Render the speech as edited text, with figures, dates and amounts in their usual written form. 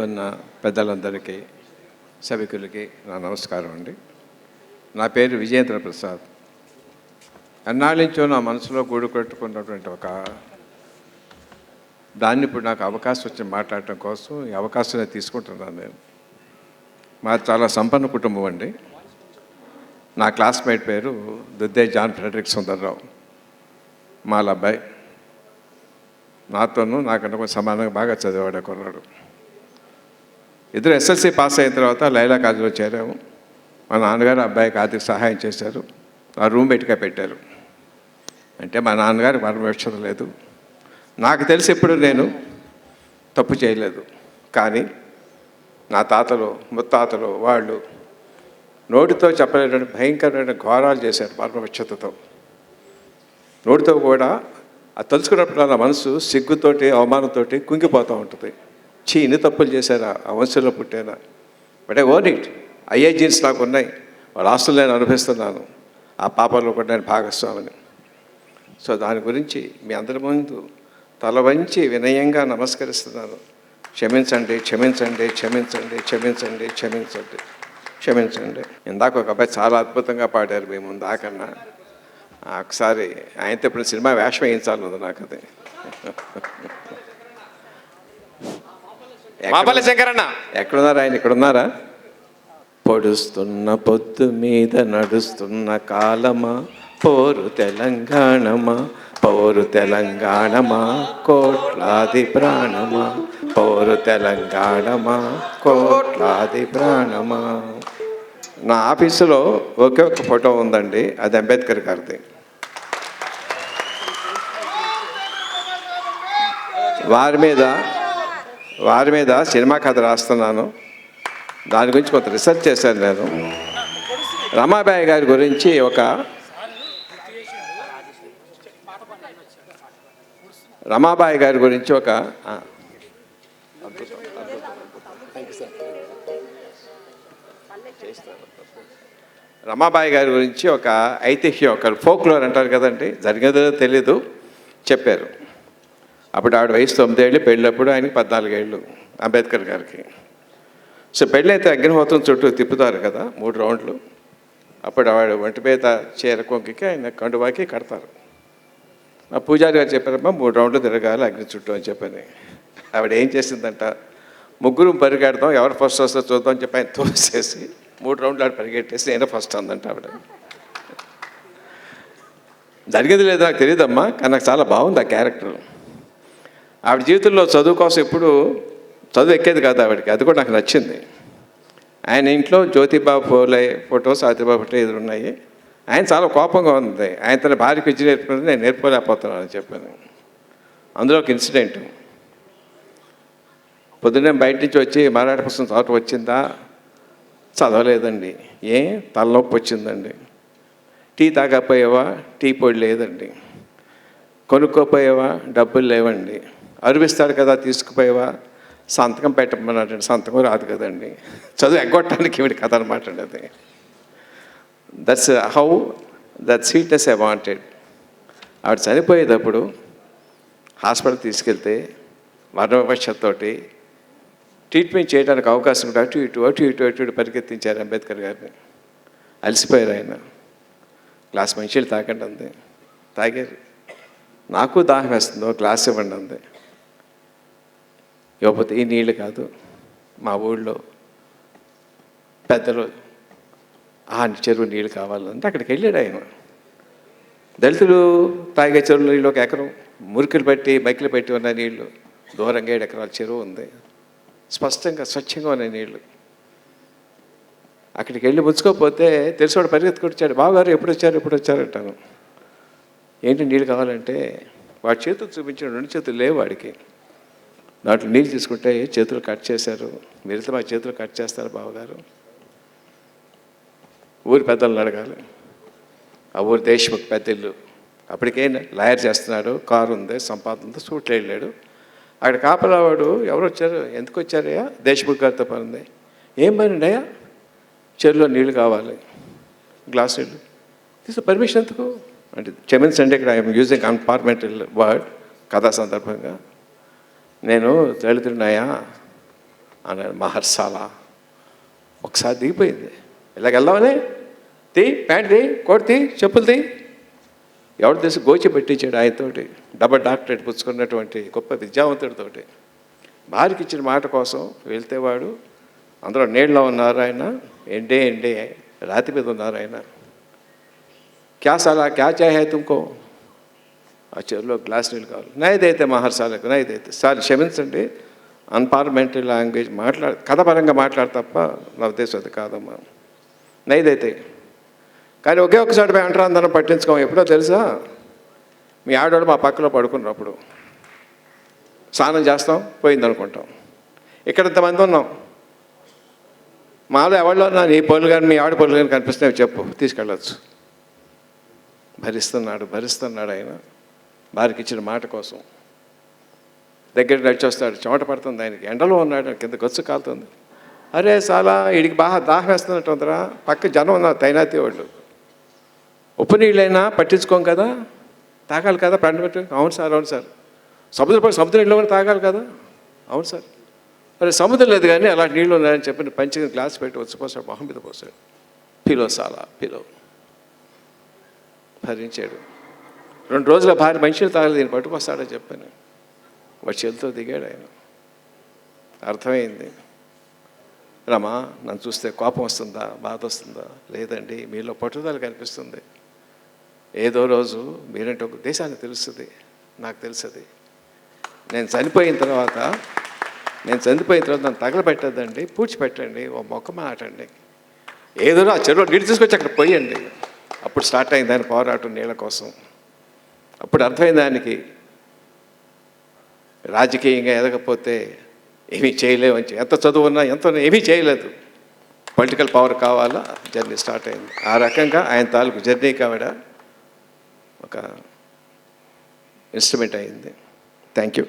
ఉన్న పెద్దలందరికీ సభికులకి నా నమస్కారం అండి. నా పేరు విజయేంద్ర ప్రసాద్. ఎన్నాళ్ళ నుంచో నా మనసులో గూడు కట్టుకున్నటువంటి ఒక దాన్ని ఇప్పుడు నాకు అవకాశం వచ్చి మాట్లాడటం కోసం ఈ అవకాశాన్ని తీసుకుంటున్నాను. నేను మాది చాలా సంపన్న కుటుంబం అండి. నా క్లాస్మేట్ పేరు దుద్దే జాన్ ఫ్రెడరిక్ సుందర్రావు. మా అబ్బాయి నాతోనూ నాకన్నా కొంచెం సమానంగా బాగా చదివాడు కొన్నాడు. ఇద్దరు ఎస్ఎల్సి పాస్ అయిన తర్వాత లైలా కాలేజీలో చేరాము. మా నాన్నగారు అబ్బాయికి ఆర్థిక సహాయం చేశారు. ఆ రూమ్ బయటగా పెట్టారు. అంటే మా నాన్నగారు పరమేక్షత లేదు. నాకు తెలిసి ఎప్పుడు నేను తప్పు చేయలేదు. కానీ నా తాతలు ముత్తాతలు వాళ్ళు నోటితో చెప్పలేటువంటి భయంకరమైన ఘోరాలు చేశారు పరమక్షతతో. నోటితో కూడా అది తలుచుకున్నప్పుడు నా మనసు సిగ్గుతోటి అవమానంతో కుంగిపోతూ ఉంటుంది. ఇన్ని తప్పులు చేశారా, ఆ వంశంలో పుట్టానా, బట్ ఐ ఓన్ ఇట్. అయ్యే జీన్స్ నాకు ఉన్నాయి. వాళ్ళ ఆస్తులు నేను అనుభవిస్తున్నాను. ఆ పాపంలో కూడా నేను భాగస్వామిని. సో దాని గురించి మీ అందరి ముందు తల వంచి వినయంగా నమస్కరిస్తున్నాను. క్షమించండి, క్షమించండి, క్షమించండి, క్షమించండి, క్షమించండి, క్షమించండి. ఇందాక ఒక అబ్బాయి చాలా అద్భుతంగా పాడారు మీ ముందు. ఆకన్నా ఒకసారి ఆయనతో ఇప్పుడు సినిమా వేషం వేయించాలన్నది నాకు. అది శంకరన్న ఎక్కడున్నారు ఆయన? ఇక్కడున్నారా? పొడుస్తున్న పొద్దు మీద నడుస్తున్న కాలమా, పోరు తెలంగాణమా, పౌరు తెలంగాణమా, కోట్లాది ప్రాణమా, పౌరు తెలంగాణమా, కోట్లాది ప్రాణమా. నా ఆఫీసులో ఒకే ఒక ఫోటో ఉందండి, అది అంబేద్కర్ గారిది. వారి మీద సినిమా కథ రాస్తున్నాను. దాని గురించి కొంత రీసెర్చ్ చేశాను నేను. రమాబాయి గారి గురించి ఒక ఐతిహ్యం, ఒక ఫోక్లోర్ అంటారు కదండి, జరిగేదో తెలీదు చెప్పారు. అప్పుడు ఆవిడ వయసు 9 ఏళ్ళు, పెళ్ళప్పుడు ఆయనకి 14 ఏళ్ళు అంబేద్కర్ గారికి. సో పెళ్ళైతే అగ్నిహోత్రం చుట్టూ తిప్పుతారు కదా 3 రౌండ్లు. అప్పుడు ఆవిడ ఒంటి మీద చీర కొంగికి ఆయన కండువాకి కడతారు. ఆ పూజారి గారు చెప్పారమ్మా 3 రౌండ్లు తిరగాలి అగ్ని చుట్టూ అని చెప్పని. ఆవిడ ఏం చేసిందంట, ముగ్గురు పరిగెడతాం, ఎవరు ఫస్ట్ వస్తుందో చూద్దాం అని చెప్పి ఆయన తోసేసి 3 రౌండ్లు ఆవిడ పరిగెట్టేసి నేను ఫస్ట్ అందంట. ఆవిడ జరిగేది లేదు నాకు తెలియదమ్మా, కానీ నాకు చాలా బాగుంది ఆ క్యారెక్టర్. ఆవిడ జీవితంలో చదువు కోసం ఎప్పుడు చదువు ఎక్కేది కాదు ఆవిడకి, అది కూడా నాకు నచ్చింది. ఆయన ఇంట్లో జ్యోతిబా ఫోలే ఫోటో, సావిత్రిబాబు ఫోటో ఎదురున్నాయి. ఆయన చాలా కోపంగా ఉంది. ఆయన తన భార్యకి విద్య నేర్పుకుంటే నేను నేర్పుకోలేకపోతున్నాను అని చెప్పాను. అందులో ఒక ఇన్సిడెంట్, పొద్దున్నే బయట నుంచి వచ్చి మరాఠీ పుస్తకం చదవటం వచ్చిందా? చదవలేదండి. తలనొప్పి వచ్చిందండి. టీ తాగపోయావా? టీ పొడి లేదండి. కొనుక్కోపోయావా? డబ్బులు లేవండి. అరువిస్తాడు కదా తీసుకుపోయావా? సంతకం పెట్టమన్నాడండి. సంతకం రాదు కదండి. చదువు ఎగ్గొట్టడానికి ఈవిడ కథ అనమాట అండి అది. That's how that sweetness I wanted. ఆవిడ చనిపోయేటప్పుడు హాస్పిటల్ తీసుకెళ్తే వర్ణవివక్షతోటి ట్రీట్మెంట్ చేయడానికి అవకాశం కూడా అటు ఇటు పరిగెత్తించారు అంబేద్కర్ గారిని. అలసిపోయారు ఆయన. గ్లాస్ మంచినీళ్ళు తాగండి అంది. తాగారు. నాకు దాహం వేస్తుందో గ్లాస్ ఇవ్వండి అంది. ఇవ్వకపోతే ఈ నీళ్ళు కాదు, మా ఊళ్ళో పెద్దలు చెరువు నీళ్ళు కావాలంటే అక్కడికి వెళ్ళాడు ఆయన. దళితులు తాగే చెరువు నీళ్ళు 1 ఎకరం, మురికిలు పెట్టి బైకులు పెట్టి ఉన్న నీళ్ళు, దూరంగా 7 ఎకరాల చెరువు ఉంది, స్పష్టంగా స్వచ్ఛంగా ఉన్న నీళ్ళు. అక్కడికి వెళ్ళి ముచ్చుకోకపోతే తెలిసివాడు పరిగెత్తుకొచ్చాడు, బావగారు ఎప్పుడు వచ్చారు అంటాను. ఏంటి నీళ్ళు కావాలంటే వాడి చేతులు చూపించిన 2 చేతులు లేవు వాడికి. దాంట్లో నీళ్ళు తీసుకుంటే చేతులు కట్ చేశారు. మీరైతే మా చేతులు కట్ చేస్తారు బావగారు. ఊరి పెద్దలను అడగాలి. ఆ ఊరి దేశముఖ్ పెద్ద ఇల్లు. అప్పటికే లాయర్ చేస్తున్నాడు, కారు ఉంది, సంపాదన ఉంది, సూట్లో వెళ్ళాడు. అక్కడ కాపలావాడు ఎవరు వచ్చారు, ఎందుకు వచ్చారయ్యా? దేశముఖ్ గారితో పని ఉంది. ఏం పని ఉన్నాయా? చెరువులో నీళ్ళు కావాలి, గ్లాస్ నీళ్ళు తీసు. పర్మిషన్ ఎందుకు అంటే క్షమించండి, ఇక్కడ ఐఎమ్ యూజింగ్ అన్పార్మెంటల్ వర్డ్ కథా సందర్భంగా. నేను దళితుడినాయా, అన్నాడు. మహర్సాల ఒకసారి దిగిపోయింది. ఇలాగెళ్దామని తీ, ప్యాంట్ తీ, కోట్ తీ, చెప్పులు తీ. ఎవరు తెలిసి గోచి పెట్టించాడు ఆయనతోటి, డబల్ డాక్టరేట్ పుచ్చుకున్నటువంటి గొప్ప విద్యావంతుడితోటి. భార్యకి ఇచ్చిన మాట కోసం వెళ్తే వాడు అందరూ నీళ్ళలో ఉన్నారు, ఆయన ఎండే రాతి మీద ఉన్నారు ఆయన. క్యా సాలా క్యా చాహే తుమ్కో, ఆ చెరువులో గ్లాస్ నీళ్ళు కావాలి. నైదైతే మహర్సాలకు నైదైతే, సార్ క్షమించండి, అన్పార్లమెంటరీ లాంగ్వేజ్ కథపరంగా మాట్లాడు తప్ప నా ఉద్దేశం అది కాదమ్మా. నైదైతే కానీ ఒకే ఒకసారి పోయి అంటారు, అందరం పట్టించుకోం. ఎప్పుడో తెలుసా, మీ ఆడవాడు మా పక్కలో పడుకున్నప్పుడు స్నానం చేస్తాం, పోయింది అనుకుంటాం. ఇక్కడ ఇంతమంది ఉన్నాం, మాలో ఎవరిలో నీ పనులు కానీ మీ ఆవిడ పనులు కానీ కనిపిస్తున్నాయి చెప్పు, తీసుకెళ్ళచ్చు. భరిస్తున్నాడు ఆయన భార్యకి ఇచ్చిన మాట కోసం. దగ్గరికి నడిచొస్తాడు, చెమట పడుతుంది ఆయనకి, ఎండలో ఉన్నాడు, కింద గొచ్చు కాలుతుంది. అరే చాలా వీడికి బాగా దాహం వేస్తున్నట్టు ఉందరా, పక్క జనం ఉన్నారు తైనాతి వాళ్ళు. ఉప్పు నీళ్ళైనా పట్టించుకోం కదా, తాగాలి కదా ప్రాణం పెట్టి. అవును సార్ సముద్రం నీళ్ళు కూడా తాగాలి కదా. అవును సార్, మరి సముద్రం లేదు కానీ అలాంటి నీళ్ళు ఉన్నాయని చెప్పి పంచి గ్లాస్ పెట్టి వచ్చిపోసాడు, మొహం మీద పోసాడు. పిలో భరించాడు. 2 రోజుల భార్య మనుషులు తాగలేదు, దీన్ని పట్టుకొస్తాడని చెప్పాను. వాడి చేతితో దిగాడు ఆయన. అర్థమైంది. రమా, నన్ను చూస్తే కోపం వస్తుందా, బాధ వస్తుందా? లేదండి, మీలో పట్టుదల కనిపిస్తుంది. ఏదో రోజు మీరంటే ఒక దేశానికి తెలుస్తుంది, నాకు తెలుస్తుంది. నేను చనిపోయిన తర్వాత నన్ను తగలబెట్టద్దండి, పూడ్చిపెట్టండి, ఓ మొక్క మాటండి, ఏదో ఆ చెరువు నీళ్ళు తీసుకొచ్చి అక్కడ పోయండి. అప్పుడు స్టార్ట్ అయింది ఆయన పోరాటం నీళ్ళ కోసం. అప్పుడు అర్థమైంది ఆయనకి, రాజకీయంగా ఎదగకపోతే ఏమీ చేయలేమని. ఎంత చదువున్నా ఏమీ చేయలేదు, పొలిటికల్ పవర్ కావాలా, జర్నీ స్టార్ట్ అయింది. ఆ రకంగా ఆయన తాలూకు జర్నీ కావడ ఒక ఇన్స్ట్రుమెంట్ అయింది. Thank you.